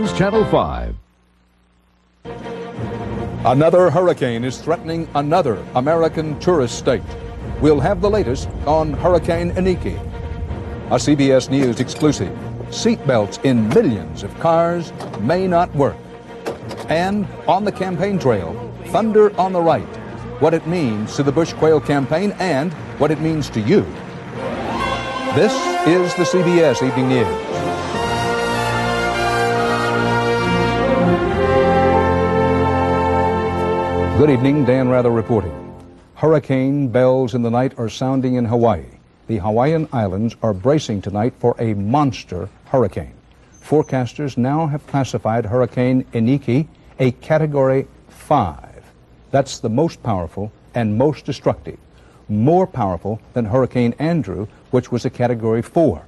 News Channel 5. Another hurricane is threatening another American tourist state. We'll have the latest on Hurricane Iniki. A CBS News exclusive. Seatbelts in millions of cars may not work. And on the campaign trail, thunder on the right. What it means to the Bush Quail campaign and what it means to you. This is the CBS Evening News. Good evening, Dan Rather reporting. Hurricane bells in the night are sounding in Hawaii. The Hawaiian Islands are bracing tonight for a monster hurricane. Forecasters now have classified Hurricane Iniki a Category 5. That's the most powerful and most destructive. More powerful than Hurricane Andrew, which was a Category 4.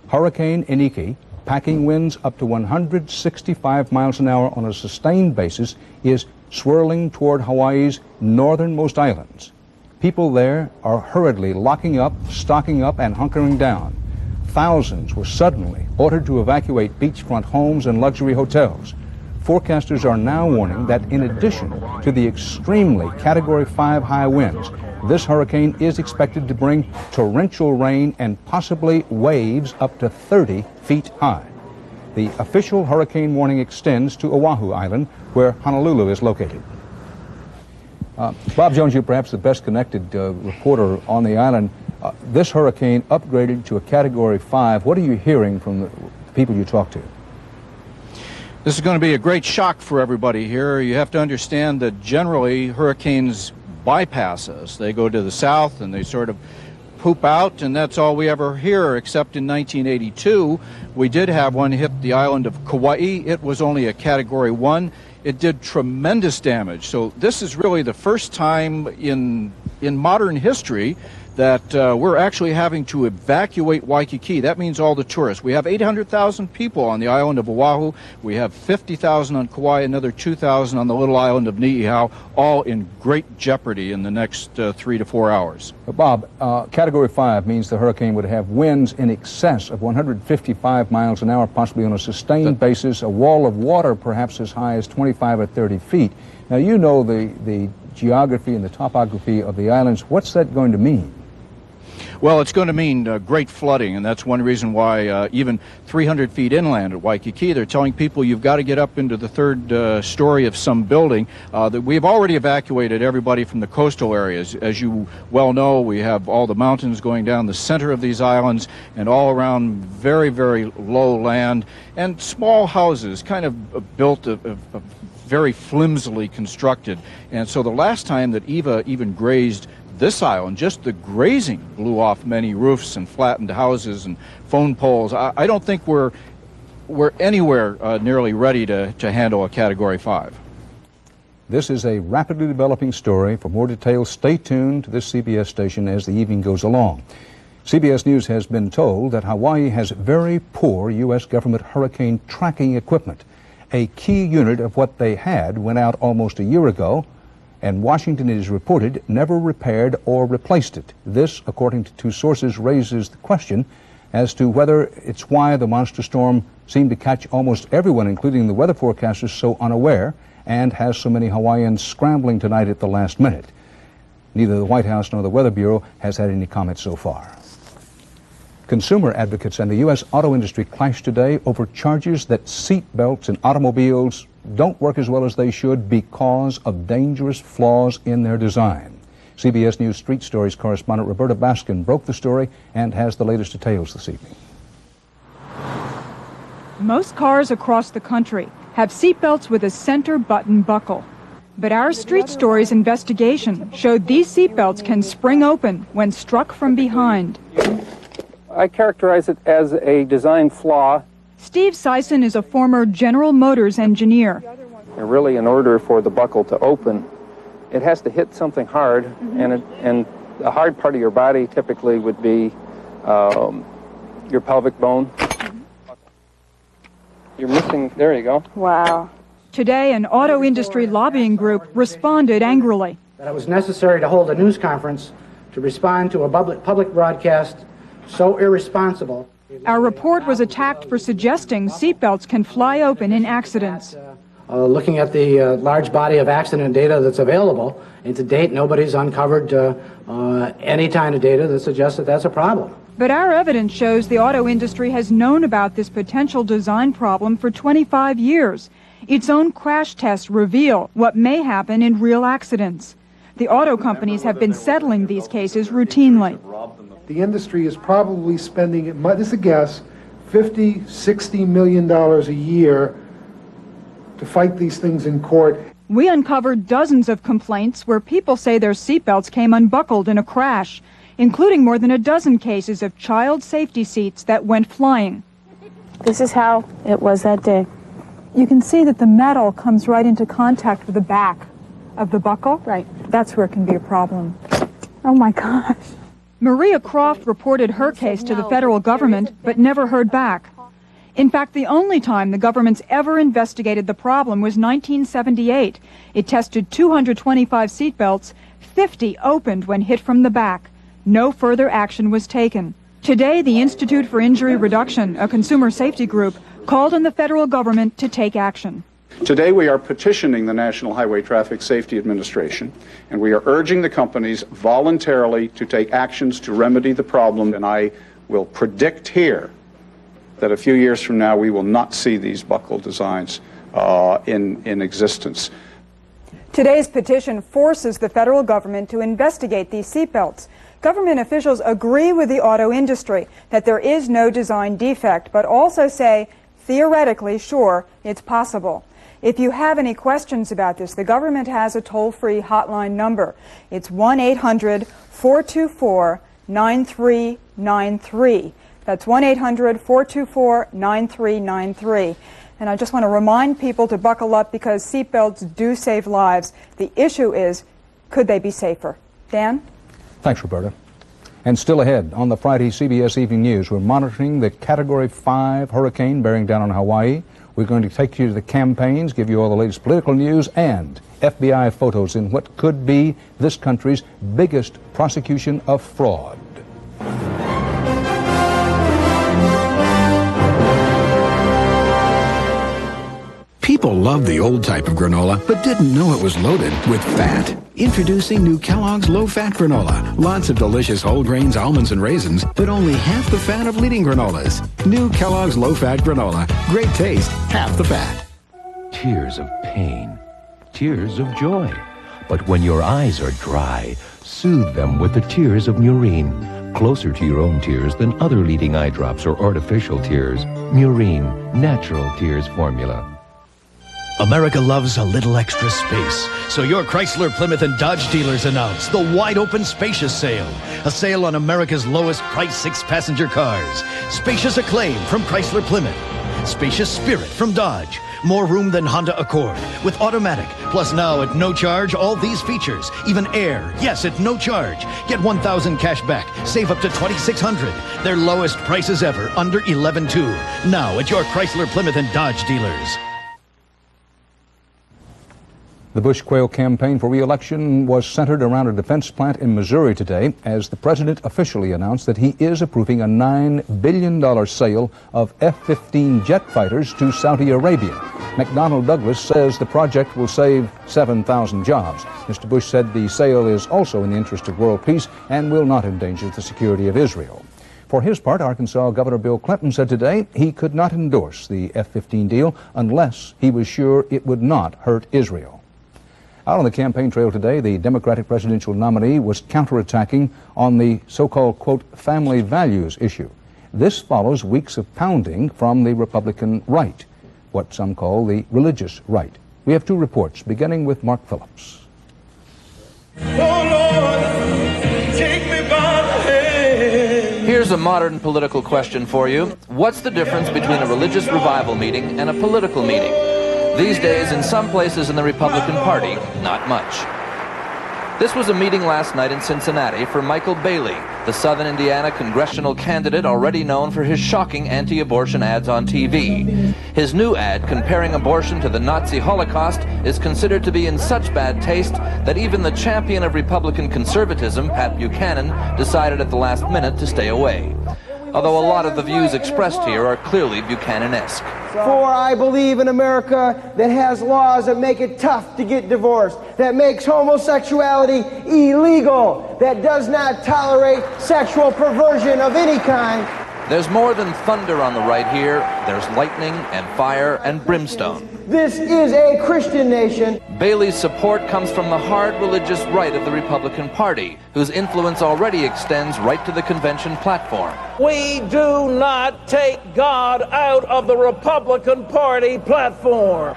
Hurricane Iniki, packing winds up to 165 miles an hour on a sustained basis, is swirling toward Hawaii's northernmost islands. People there are hurriedly locking up, stocking up, and hunkering down. Thousands were suddenly ordered to evacuate beachfront homes and luxury hotels. Forecasters are now warning that in addition to the extremely Category 5 high winds, this hurricane is expected to bring torrential rain and possibly waves up to 30 feet high. The official hurricane warning extends to Oahu Island, where Honolulu is located. Bob Jones, you're perhaps the best connected reporter on the island. This hurricane upgraded to a Category 5. What are you hearing from the people you talk to? This is going to be a great shock for everybody here. You have to understand that generally hurricanes bypass us. They go to the south and they sort of poop out, and that's all we ever hear, except in 1982 we did have one hit the island of Kauai. It was only a Category 1. It did tremendous damage. So this is really the first time in modern history that we're actually having to evacuate Waikiki. That means all the tourists. We have 800,000 people on the island of Oahu. We have 50,000 on Kauai, another 2,000 on the little island of Niihau, all in great jeopardy in the next 3 to 4 hours. Bob, Category 5 means the hurricane would have winds in excess of 155 miles an hour, possibly on a sustained basis, a wall of water perhaps as high as 25 or 30 feet. Now, you know the geography and the topography of the islands. What's that going to mean? Well, it's going to mean great flooding, and that's one reason why even 300 feet inland at Waikiki, they're telling people you've got to get up into the third story of some building. We've already evacuated everybody from the coastal areas. As you well know, we have all the mountains going down the center of these islands and all around very, very low land and small houses kind of built very flimsily constructed. And so the last time that Eva even grazed this island, just the grazing blew off many roofs and flattened houses and phone poles. I don't think we're anywhere nearly ready to handle a Category 5. This is a rapidly developing story. For more details, stay tuned to this CBS station as the evening goes along. CBS News has been told that Hawaii has very poor U.S. government hurricane tracking equipment. A key unit of what they had went out almost a year ago, and Washington, it is reported, never repaired or replaced it. This, according to two sources, raises the question as to whether it's why the monster storm seemed to catch almost everyone, including the weather forecasters, so unaware and has so many Hawaiians scrambling tonight at the last minute. Neither the White House nor the Weather Bureau has had any comment so far. Consumer advocates and the U.S. auto industry clashed today over charges that seat belts in automobiles don't work as well as they should because of dangerous flaws in their design. CBS News Street Stories correspondent Roberta Baskin broke the story and has the latest details this evening. Most cars across the country have seatbelts with a center button buckle. But our Street Stories investigation showed these seatbelts can spring open when struck from behind. I characterize it as a design flaw. Steve Sison is a former General Motors engineer. And really, in order for the buckle to open, it has to hit something hard, and the hard part of your body typically would be your pelvic bone. You're missing, there you go. Wow. Today, an auto industry lobbying group responded angrily. That it was necessary to hold a news conference to respond to a public broadcast so irresponsible. Our report was attacked for suggesting seatbelts can fly open in accidents. Looking at the large body of accident data that's available, and to date nobody's uncovered any kind of data that suggests that that's a problem. But our evidence shows the auto industry has known about this potential design problem for 25 years. Its own crash tests reveal what may happen in real accidents. The auto companies have been settling these cases routinely. The industry is probably spending, this is a guess, $50, $60 million a year to fight these things in court. We uncovered dozens of complaints where people say their seatbelts came unbuckled in a crash, including more than a dozen cases of child safety seats that went flying. This is how it was that day. You can see that the metal comes right into contact with the back of the buckle. Right. That's where it can be a problem. Oh my gosh. Maria Croft reported her case to the federal government, but never heard back. In fact, the only time the government's ever investigated the problem was 1978. It tested 225 seatbelts. 50 opened when hit from the back. No further action was taken. Today, the Institute for Injury Reduction, a consumer safety group, called on the federal government to take action. Today we are petitioning the National Highway Traffic Safety Administration, and we are urging the companies voluntarily to take actions to remedy the problem, and I will predict here that a few years from now we will not see these buckle designs in existence. Today's petition forces the federal government to investigate these seatbelts. Government officials agree with the auto industry that there is no design defect, but also say, theoretically, sure, it's possible. If you have any questions about this, the government has a toll-free hotline number. It's 1-800-424-9393. That's 1-800-424-9393. And I just want to remind people to buckle up because seatbelts do save lives. The issue is, could they be safer? Dan? Thanks, Roberta. And still ahead, on the Friday CBS Evening News, we're monitoring the Category 5 hurricane bearing down on Hawaii. We're going to take you to the campaigns, give you all the latest political news, and FBI photos in what could be this country's biggest prosecution of fraud. People love the old type of granola, but didn't know it was loaded with fat. Introducing new Kellogg's low-fat granola. Lots of delicious whole grains, almonds, and raisins, but only half the fat of leading granolas. New Kellogg's low-fat granola. Great taste, half the fat. Tears of pain, tears of joy. But when your eyes are dry, soothe them with the tears of Murine. Closer to your own tears than other leading eye drops or artificial tears. Murine, natural tears formula. America loves a little extra space, so your Chrysler, Plymouth, and Dodge dealers announce the wide-open Spacious Sale. A sale on America's lowest price 6-passenger cars. Spacious Acclaim from Chrysler Plymouth. Spacious Spirit from Dodge. More room than Honda Accord with automatic. Plus now at no charge, all these features. Even air, yes, at no charge. Get $1,000 cash back. Save up to $2,600. Their lowest prices ever, under $11,200. Now at your Chrysler, Plymouth, and Dodge dealers. The Bush Quayle campaign for re-election was centered around a defense plant in Missouri today as the president officially announced that he is approving a $9 billion sale of F-15 jet fighters to Saudi Arabia. McDonnell Douglas says the project will save 7,000 jobs. Mr. Bush said the sale is also in the interest of world peace and will not endanger the security of Israel. For his part, Arkansas Governor Bill Clinton said today he could not endorse the F-15 deal unless he was sure it would not hurt Israel. Out on the campaign trail today, the Democratic presidential nominee was counterattacking on the so-called, quote, family values issue. This follows weeks of pounding from the Republican right, what some call the religious right. We have two reports, beginning with Mark Phillips. Here's a modern political question for you. What's the difference between a religious revival meeting and a political meeting? These days, in some places in the Republican Party, not much. This was a meeting last night in Cincinnati for Michael Bailey, the Southern Indiana congressional candidate already known for his shocking anti-abortion ads on TV. His new ad comparing abortion to the Nazi Holocaust is considered to be in such bad taste that even the champion of Republican conservatism, Pat Buchanan, decided at the last minute to stay away. although a lot of the views expressed here are clearly Buchanan-esque. For I believe in America that has laws that make it tough to get divorced, that makes homosexuality illegal, that does not tolerate sexual perversion of any kind. There's more than thunder on the right here. There's lightning and fire and brimstone. This is a Christian nation. Bailey's support comes from the hard religious right of the Republican Party, whose influence already extends right to the convention platform. We do not take God out of the Republican Party platform.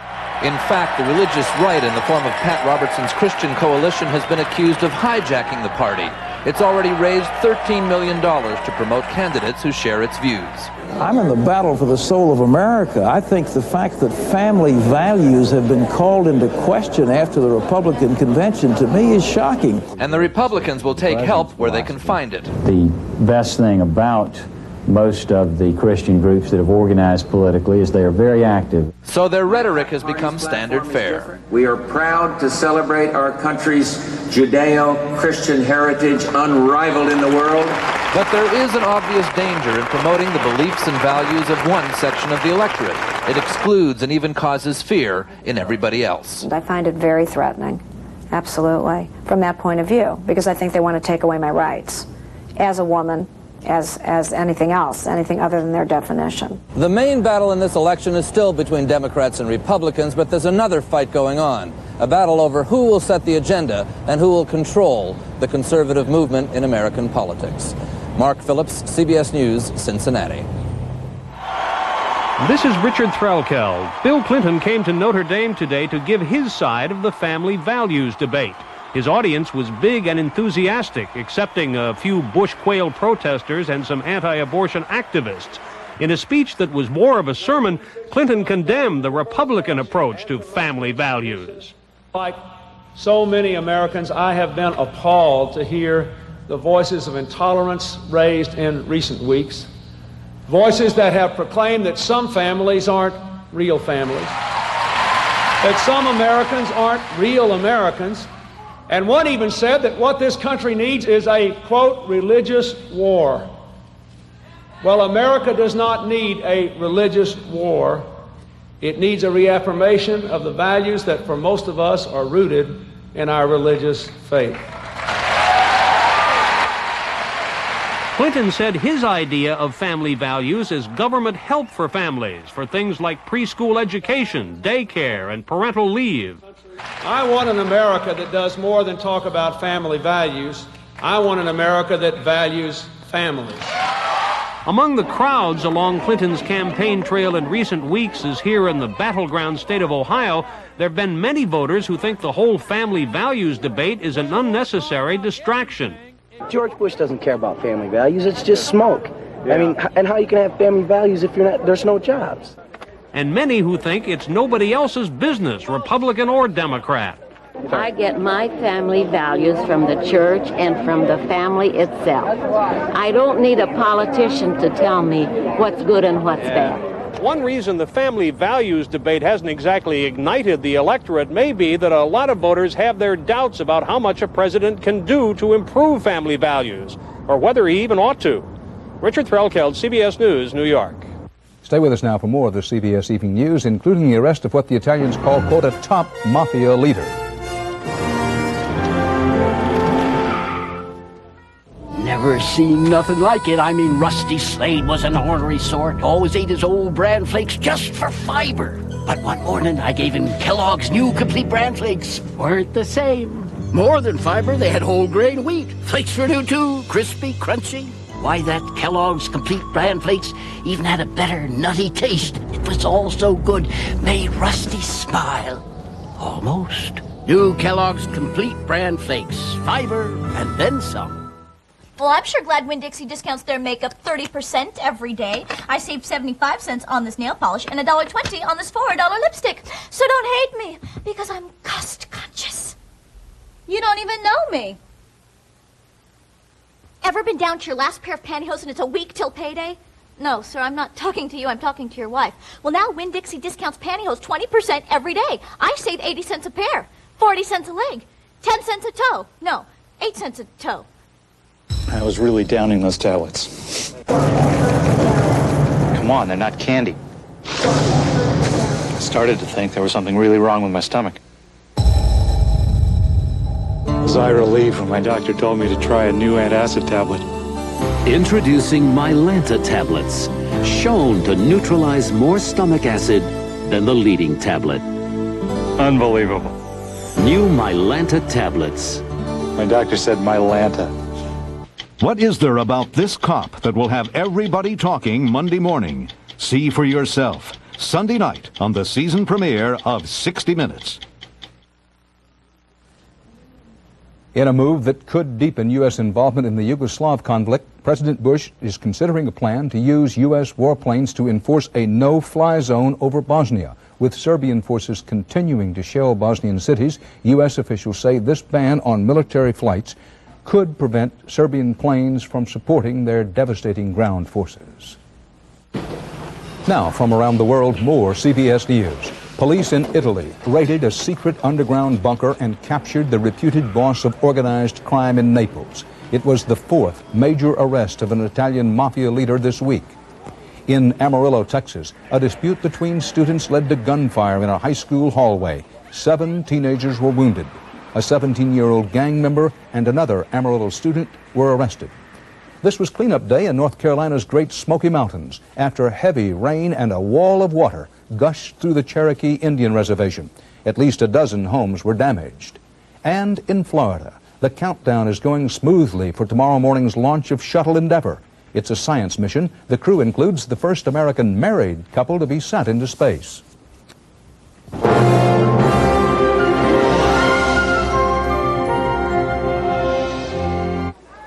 In fact, the religious right in the form of Pat Robertson's Christian Coalition has been accused of hijacking the party. It's already raised $13 million to promote candidates who share its views. I'm in the battle for the soul of America. I think the fact that family values have been called into question after the Republican convention, to me, is shocking. And the Republicans will take help where they can find it. The best thing about most of the Christian groups that have organized politically is they are very active. So their rhetoric has become standard fare. We are proud to celebrate our country's Judeo-Christian heritage, unrivaled in the world. But there is an obvious danger in promoting the beliefs and values of one section of the electorate. It excludes and even causes fear in everybody else. I find it very threatening, absolutely, from that point of view, because I think they want to take away my rights as a woman, as anything else, anything other than their definition. The main battle in this election is still between Democrats and Republicans, but there's another fight going on, a battle over who will set the agenda and who will control the conservative movement in American politics. Mark Phillips, CBS News, Cincinnati. This is Richard Threlkeld. Bill Clinton came to Notre Dame today to give his side of the family values debate. His audience was big and enthusiastic, accepting a few Bush quail protesters and some anti-abortion activists. In a speech that was more of a sermon, Clinton condemned the Republican approach to family values. Like so many Americans, I have been appalled to hear the voices of intolerance raised in recent weeks. Voices that have proclaimed that some families aren't real families, that some Americans aren't real Americans. And one even said that what this country needs is a, quote, religious war. Well, America does not need a religious war. It needs a reaffirmation of the values that for most of us are rooted in our religious faith. Clinton said his idea of family values is government help for families for things like preschool education, daycare, and parental leave. I want an America that does more than talk about family values. I want an America that values families. Among the crowds along Clinton's campaign trail in recent weeks, as here in the battleground state of Ohio, there have been many voters who think the whole family values debate is an unnecessary distraction. George Bush doesn't care about family values. It's just smoke. Yeah. I mean, and how you can have family values if there's no jobs? And many who think it's nobody else's business, Republican or Democrat. I get my family values from the church and from the family itself. I don't need a politician to tell me what's good and what's bad. One reason the family values debate hasn't exactly ignited the electorate may be that a lot of voters have their doubts about how much a president can do to improve family values, or whether he even ought to. Richard Threlkeld, CBS News, New York. Stay with us now for more of the CBS Evening News, including the arrest of what the Italians call, quote, a top mafia leader. Never seen nothing like it. I mean, Rusty Slade was an ornery sort. Always ate his old bran flakes just for fiber. But one morning, I gave him Kellogg's new complete bran flakes. Weren't the same. More than fiber, they had whole grain wheat. Flakes were new too, crispy, crunchy. Why, that Kellogg's complete bran flakes even had a better nutty taste. It was all so good, made Rusty smile. Almost. New Kellogg's complete bran flakes. Fiber and then some. Well, I'm sure glad Winn-Dixie discounts their makeup 30% every day. I saved 75 cents on this nail polish and $1.20 on this $4 lipstick. So don't hate me, because I'm cost conscious. You don't even know me. Ever been down to your last pair of pantyhose and it's a week till payday? No, sir, I'm not talking to you. I'm talking to your wife. Well, now Winn-Dixie discounts pantyhose 20% every day. I save 80 cents a pair, 40 cents a leg, 10 cents a toe. No, 8 cents a toe. I was really downing those tablets. Come on, they're not candy. I started to think there was something really wrong with my stomach. I was relieved when my doctor told me to try a new antacid tablet. Introducing Mylanta tablets, shown to neutralize more stomach acid than the leading tablet. Unbelievable. New Mylanta tablets. My doctor said Mylanta. What is there about this cop that will have everybody talking Monday morning? See for yourself. Sunday night on the season premiere of 60 Minutes. In a move that could deepen U.S. involvement in the Yugoslav conflict, President Bush is considering a plan to use U.S. warplanes to enforce a no-fly zone over Bosnia. With Serbian forces continuing to shell Bosnian cities, U.S. officials say this ban on military flights could prevent Serbian planes from supporting their devastating ground forces. Now, from around the world, more CBS News. Police in Italy raided a secret underground bunker and captured the reputed boss of organized crime in Naples. It was the fourth major arrest of an Italian mafia leader this week. In Amarillo, Texas, a dispute between students led to gunfire in a high school hallway. 7 teenagers were wounded. A 17-year-old gang member and another Amarillo student were arrested. This was cleanup day in North Carolina's Great Smoky Mountains after heavy rain and a wall of water gushed through the Cherokee Indian Reservation. At least a dozen homes were damaged. And in Florida, the countdown is going smoothly for tomorrow morning's launch of Shuttle Endeavour. It's a science mission. The crew includes the first American married couple to be sent into space.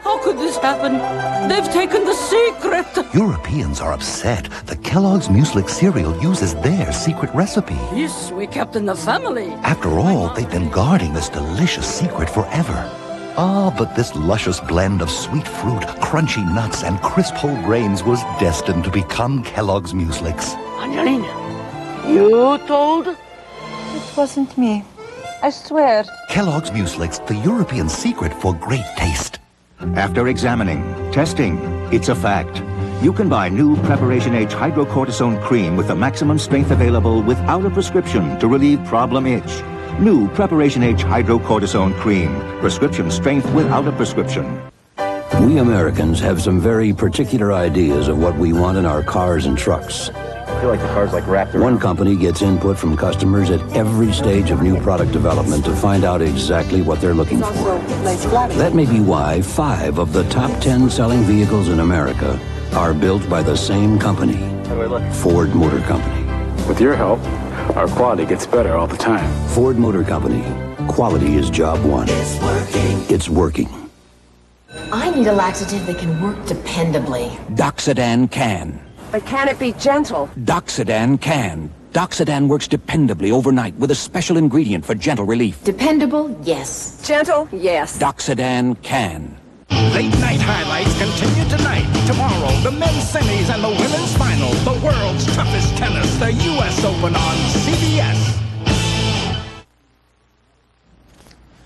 How could this happen? They've taken the secret. Europeans are upset. The Kellogg's Muesli cereal uses their secret recipe. This we kept in the family. After all, they've been guarding this delicious secret forever. Ah, but this luscious blend of sweet fruit, crunchy nuts, and crisp whole grains was destined to become Kellogg's Mueslix. Angelina, you told? It wasn't me. I swear. Kellogg's Mueslix, the European secret for great taste. After examining, testing, it's a fact. You can buy new Preparation H hydrocortisone cream with the maximum strength available without a prescription to relieve problem itch. New Preparation H hydrocortisone cream. Prescription strength without a prescription. We Americans have some very particular ideas of what we want in our cars and trucks. I feel like the car's like wrapped around. One company gets input from customers at every stage of new product development to find out exactly what they're looking for. That may be why 5 of the top 10 selling vehicles in America are built by the same company, Ford Motor Company. With your help, our quality gets better all the time. Ford Motor Company. Quality is job one. It's working. It's working. I need a laxative that can work dependably. Doxadan can. But can it be gentle? Doxadan can. Doxadan works dependably overnight with a special ingredient for gentle relief. Dependable, yes. Gentle, yes. Doxadan can. Late night highlights continue tonight. Tomorrow, the men's semis and the women's final. The world's toughest tennis, the U.S. Open on CBS.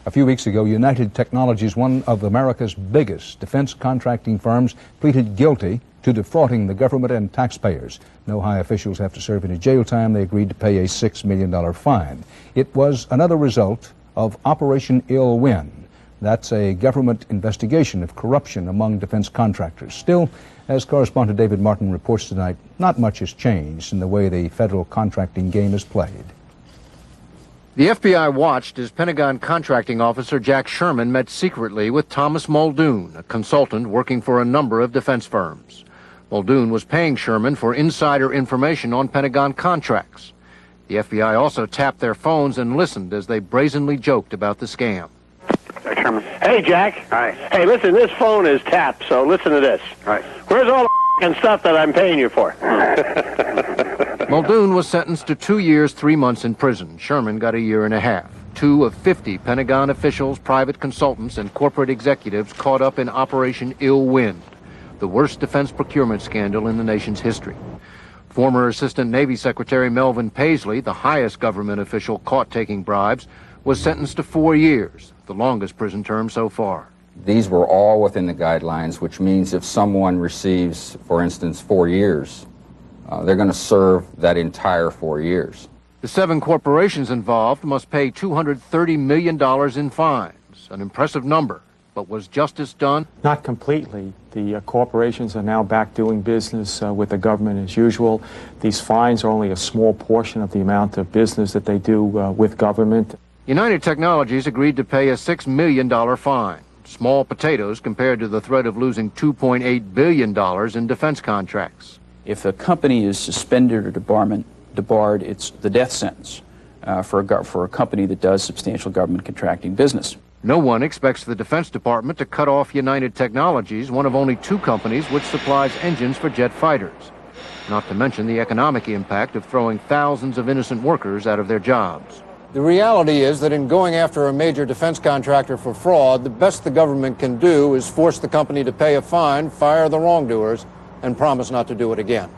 A few weeks ago, United Technologies, one of America's biggest defense contracting firms, pleaded guilty to defrauding the government and taxpayers. No high officials have to serve any jail time. They agreed to pay a $6 million fine. It was another result of Operation Ill Wind. That's a government investigation of corruption among defense contractors. Still, as correspondent David Martin reports tonight, not much has changed in the way the federal contracting game is played. The FBI watched as Pentagon contracting officer Jack Sherman met secretly with Thomas Muldoon, a consultant working for a number of defense firms. Muldoon was paying Sherman for insider information on Pentagon contracts. The FBI also tapped their phones and listened as they brazenly joked about the scam. Jack Sherman. Hey, Jack. Hi. Hey, listen, this phone is tapped, so listen to this. All right. Where's all the stuff that I'm paying you for? Muldoon was sentenced to 2 years, 3 months in prison. Sherman got a year and a half. 2 of 50 Pentagon officials, private consultants, and corporate executives caught up in Operation Ill Wind, the worst defense procurement scandal in the nation's history. Former Assistant Navy Secretary Melvin Paisley, the highest government official caught taking bribes, was sentenced to 4 years, the longest prison term so far. These were all within the guidelines, which means if someone receives, for instance, 4 years, they're going to serve that entire 4 years. The 7 corporations involved must pay $230 million in fines, an impressive number. But was justice done? Not completely. The corporations are now back doing business with the government as usual. These fines are only a small portion of the amount of business that they do with government. United Technologies agreed to pay a $6 million fine. Small potatoes compared to the threat of losing $2.8 billion in defense contracts. If a company is suspended or debarred, it's the death sentence for a company that does substantial government contracting business. No one expects the Defense Department to cut off United Technologies, one of only 2 companies which supplies engines for jet fighters. Not to mention the economic impact of throwing thousands of innocent workers out of their jobs. The reality is that in going after a major defense contractor for fraud, the best the government can do is force the company to pay a fine, fire the wrongdoers, and promise not to do it again.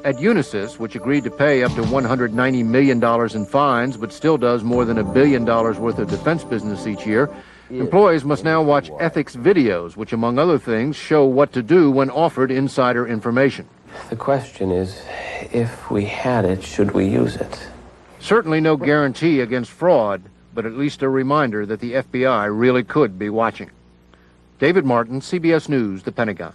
At Unisys, which agreed to pay up to $190 million in fines, but still does more than $1 billion worth of defense business each year, employees must now watch ethics videos, which, among other things, show what to do when offered insider information. The question is, if we had it, should we use it? Certainly no guarantee against fraud, but at least a reminder that the FBI really could be watching. David Martin, CBS News, the Pentagon.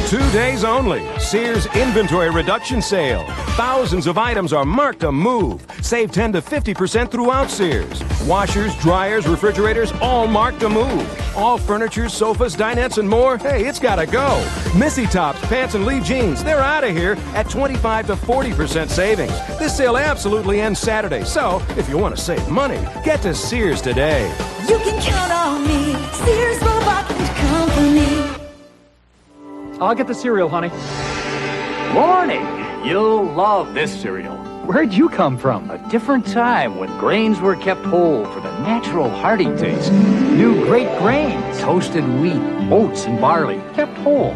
2 days only. Sears Inventory Reduction Sale. Thousands of items are marked to move. Save 10 to 50% throughout Sears. Washers, dryers, refrigerators, all marked to move. All furniture, sofas, dinettes, and more. Hey, it's gotta go. Missy tops, pants, and Lee jeans, they're out of here at 25 to 40% savings. This sale absolutely ends Saturday, so if you want to save money, get to Sears today. You can count on me, Sears Robot and Company. I'll get the cereal, honey. Morning! You'll love this cereal. Where'd you come from? A different time when grains were kept whole for the natural hearty taste. New great grains, toasted wheat, oats, and barley, kept whole,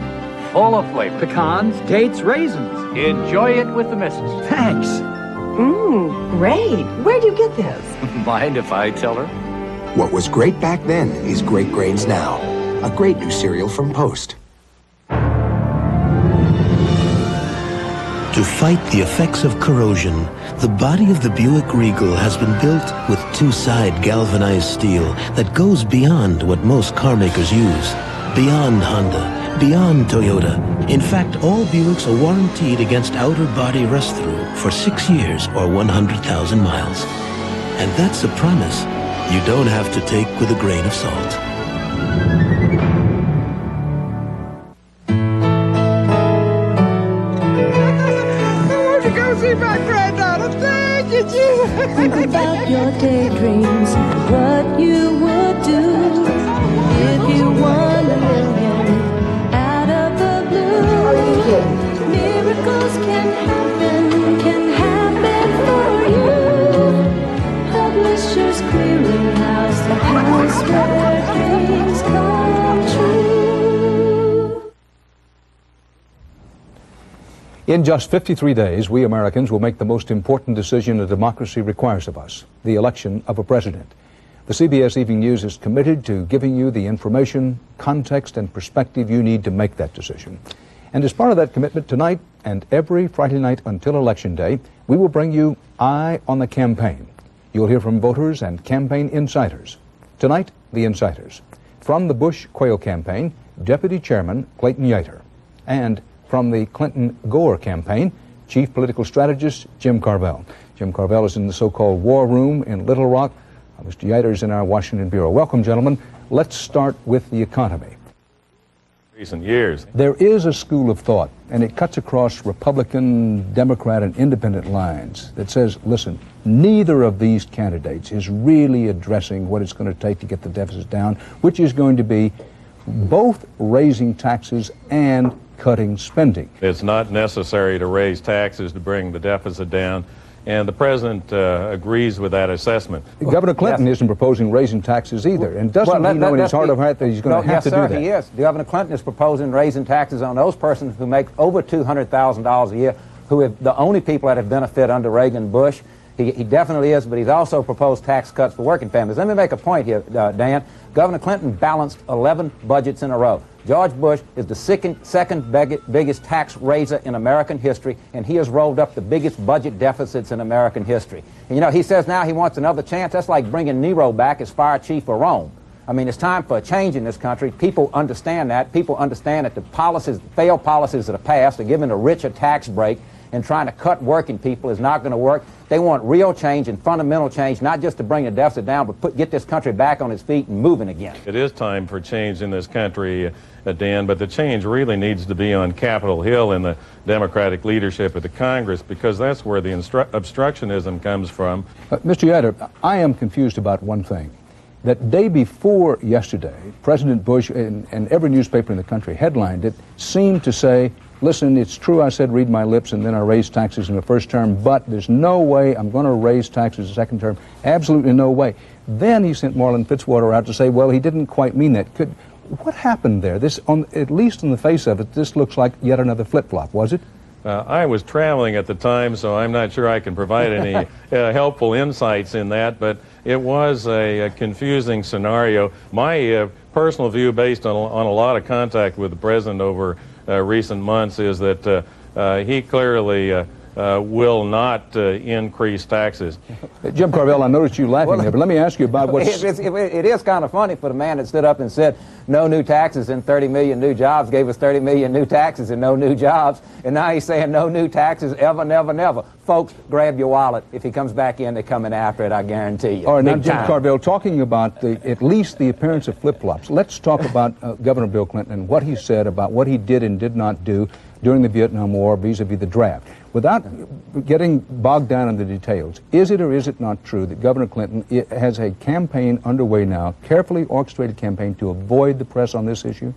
full of flavor. Pecans, dates, raisins. Enjoy it with the missus. Thanks. Great. Where'd you get this? Mind if I tell her? What was great back then is great grains now. A great new cereal from Post. To fight the effects of corrosion, the body of the Buick Regal has been built with two-side galvanized steel that goes beyond what most car makers use. Beyond Honda, beyond Toyota. In fact, all Buicks are warranted against outer body rust-through for 6 years or 100,000 miles. And that's a promise you don't have to take with a grain of salt. See my granddaughter. Thank you, Jesus. Think about your daydreams, what you would do if you won $1 million out of the blue. Miracles can happen for you. Publishers Clearinghouse, the house where dreams come true. In just 53 days, we Americans will make the most important decision a democracy requires of us, the election of a president. The CBS Evening News is committed to giving you the information, context, and perspective you need to make that decision. And as part of that commitment, tonight and every Friday night until Election Day, we will bring you Eye on the Campaign. You'll hear from voters and campaign insiders. Tonight, the insiders. From the Bush-Quayle campaign, Deputy Chairman Clayton Yeater. And from the Clinton-Gore campaign, Chief Political Strategist Jim Carvell. Jim Carvell is in the so-called War Room in Little Rock. Mr. Yeater is in our Washington Bureau. Welcome, gentlemen. Let's start with the economy. Recent years. There is a school of thought, and it cuts across Republican, Democrat, and independent lines that says, listen, neither of these candidates is really addressing what it's going to take to get the deficit down, which is going to be both raising taxes and cutting spending. It's not necessary to raise taxes to bring the deficit down. And the president agrees with that assessment. Governor Clinton isn't proposing raising taxes either, and doesn't he know in his heart of heart that he's going to have to do that? Yes, sir, he is. Governor Clinton is proposing raising taxes on those persons who make over $200,000 a year, who are the only people that have benefit under Reagan and Bush. He definitely is, but he's also proposed tax cuts for working families. Let me make a point here, Dan. Governor Clinton balanced 11 budgets in a row. George Bush is the second biggest tax raiser in American history, and he has rolled up the biggest budget deficits in American history. And, you know, he says now he wants another chance. That's like bringing Nero back as fire chief of Rome. I mean, it's time for a change in this country. People understand that. People understand that the policies, failed policies of the past, are giving the rich a tax break, and trying to cut working people is not going to work. They want real change and fundamental change, not just to bring the deficit down, but get this country back on its feet and moving again. It is time for change in this country, Dan, but the change really needs to be on Capitol Hill in the Democratic leadership of the Congress, because that's where the obstructionism comes from. Mr. Yatter, I am confused about one thing. That day before yesterday, President Bush, and every newspaper in the country headlined it, seemed to say, listen, it's true I said read my lips and then I raised taxes in the first term, but there's no way I'm going to raise taxes in the second term. Absolutely no way. Then he sent Marlin Fitzwater out to say, well, he didn't quite mean that. What happened there? This, at least on the face of it, this looks like yet another flip-flop, was it? I was traveling at the time, so I'm not sure I can provide any helpful insights in that, but it was a confusing scenario. My personal view, based on a lot of contact with the president over recent months, is that he clearly will not increase taxes. Jim Carville, I noticed you laughing there, but let me ask you about what's... It is kind of funny for the man that stood up and said no new taxes and 30 million new jobs, gave us 30 million new taxes and no new jobs, and now he's saying no new taxes ever, never, never. Folks, grab your wallet. If he comes back in, they're coming after it, I guarantee you. All right, now, Jim Carville, talking about at least the appearance of flip-flops, let's talk about Governor Bill Clinton and what he said about what he did and did not do during the Vietnam War vis-a-vis the draft. Without getting bogged down in the details, is it or is it not true that Governor Clinton has a campaign underway now, carefully orchestrated campaign, to avoid the press on this issue?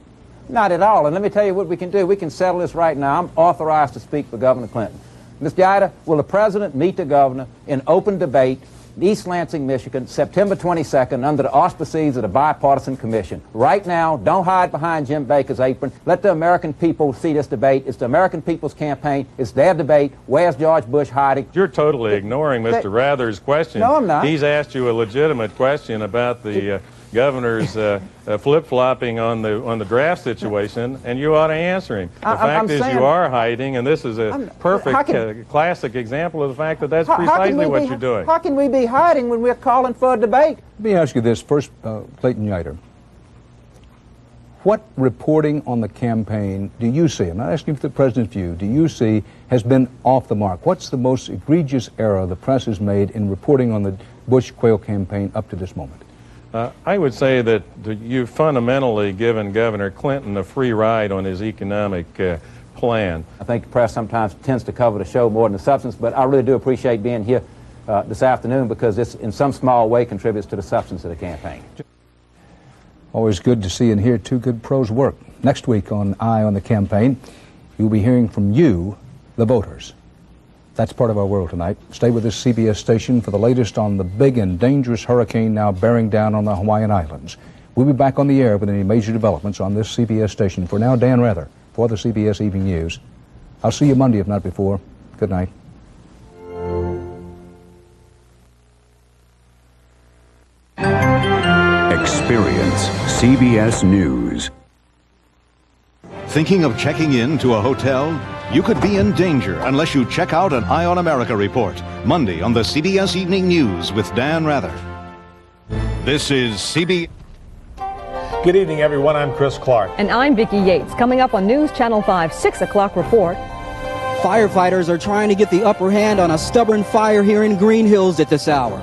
Not at all, and let me tell you what we can do. We can settle this right now. I'm authorized to speak for Governor Clinton. Mr. Ida, will the president meet the governor in open debate, East Lansing, Michigan, September 22nd, under the auspices of the Bipartisan Commission? Right now, don't hide behind Jim Baker's apron. Let the American people see this debate. It's the American people's campaign. It's their debate. Where's George Bush hiding? You're totally ignoring Mr. Rather's question. No, I'm not. He's asked you a legitimate question about the governor's flip-flopping on the draft situation, and you ought to answer him. The fact is you are hiding, and this is a perfect classic example of the fact that that's precisely what you're doing. How can we be hiding when we're calling for a debate? Let me ask you this first, Clayton Yatter. What reporting on the campaign do you see, I'm not asking for the president's view, do you see has been off the mark? What's the most egregious error the press has made in reporting on the Bush-Quayle campaign up to this moment? I would say that you've fundamentally given Governor Clinton a free ride on his economic plan. I think the press sometimes tends to cover the show more than the substance, but I really do appreciate being here this afternoon, because this in some small way contributes to the substance of the campaign. Always good to see and hear two good pros work. Next week on Eye on the Campaign, you'll be hearing from you, the voters. That's part of our world tonight. Stay with this CBS station for the latest on the big and dangerous hurricane now bearing down on the Hawaiian Islands. We'll be back on the air with any major developments on this CBS station. For now, Dan Rather for the CBS Evening News. I'll see you Monday, if not before. Good night. Experience CBS News. Thinking of checking in to a hotel? You could be in danger unless you check out an Eye on America report, Monday on the CBS Evening News with Dan Rather. This is CBS. Good evening, everyone. I'm Chris Clark. And I'm Vicki Yates. Coming up on News Channel 5, 6 o'clock report. Firefighters are trying to get the upper hand on a stubborn fire here in Green Hills at this hour.